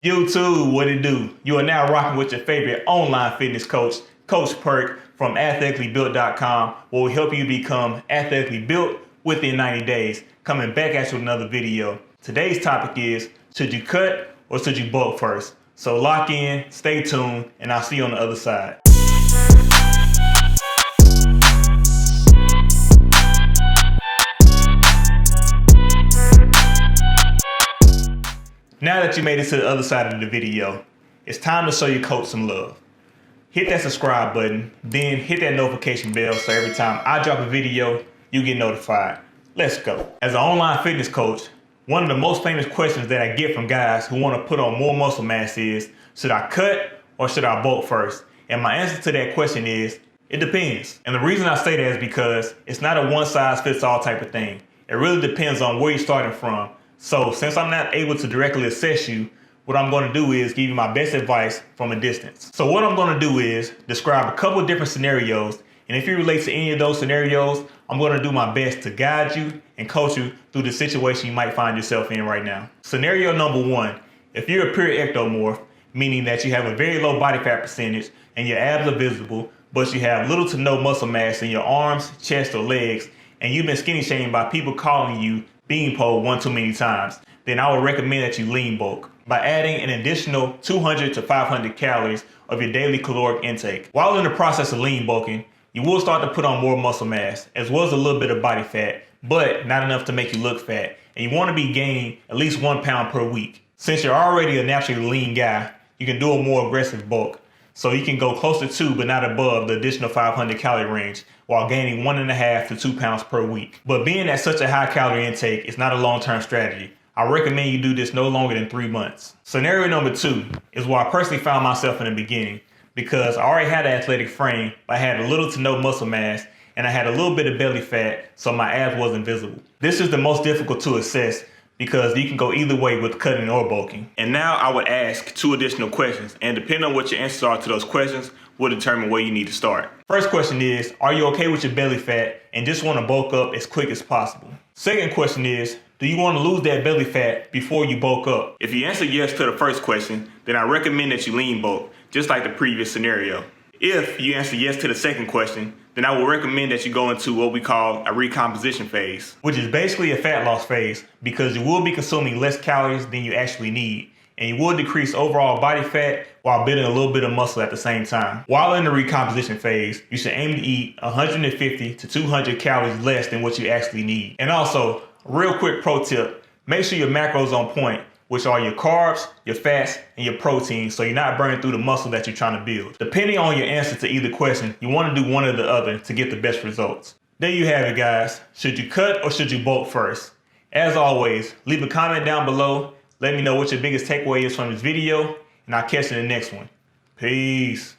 YouTube, what it do? You are now rocking with your favorite online fitness coach, Coach Perk from athleticallybuilt.com, where will help you become athletically built within 90 days. Coming back at you with another video. Today's topic is, should you cut or should you bulk first? So lock in, stay tuned, and I'll see you on the other side. Now that you made it to the other side of the video, it's time to show your coach some love. Hit that subscribe button, then hit that notification bell so every time I drop a video, you get notified. Let's go. As an online fitness coach, one of the most famous questions that I get from guys who want to put on more muscle mass is, should I cut or should I bulk first? And my answer to that question is, it depends. And the reason I say that is because it's not a one-size-fits-all type of thing. It really depends on where you're starting from. So since I'm not able to directly assess you, what I'm going to do is give you my best advice from a distance. So what I'm going to do is describe a couple of different scenarios. And if you relate to any of those scenarios, I'm going to do my best to guide you and coach you through the situation you might find yourself in right now. Scenario number one, if you're a pure ectomorph, meaning that you have a very low body fat percentage and your abs are visible, but you have little to no muscle mass in your arms, chest, or legs, and you've been skinny shamed by people calling you beanpole one too many times, then I would recommend that you lean bulk by adding an additional 200 to 500 calories of your daily caloric intake. While in the process of lean bulking, you will start to put on more muscle mass, as well as a little bit of body fat, but not enough to make you look fat. And you want to be gaining at least 1 pound per week. Since you're already a naturally lean guy, you can do a more aggressive bulk. So you can go closer to, but not above, the additional 500 calorie range while gaining 1.5 to 2 pounds per week. But being at such a high calorie intake is not a long-term strategy. I recommend you do this no longer than 3 months. Scenario number two is where I personally found myself in the beginning, because I already had an athletic frame, but I had a little to no muscle mass, and I had a little bit of belly fat, so my abs wasn't visible. This is the most difficult to assess because you can go either way with cutting or bulking. And now I would ask 2 additional questions, and depending on what your answers are to those questions will determine where you need to start. First question is, are you okay with your belly fat and just want to bulk up as quick as possible? Second question is, do you want to lose that belly fat before you bulk up? If you answer yes to the first question, then I recommend that you lean bulk, just like the previous scenario. If you answer yes to the second question, then I will recommend that you go into what we call a recomposition phase, which is basically a fat loss phase because you will be consuming less calories than you actually need, and you will decrease overall body fat while building a little bit of muscle at the same time. While in the recomposition phase, you should aim to eat 150 to 200 calories less than what you actually need. And also, a real quick pro tip, make sure your macros on point, which are your carbs, your fats, and your protein, so you're not burning through the muscle that you're trying to build. Depending on your answer to either question, you want to do one or the other to get the best results. There you have it, guys. Should you cut or should you bulk first? As always, leave a comment down below. Let me know what your biggest takeaway is from this video, and I'll catch you in the next one. Peace.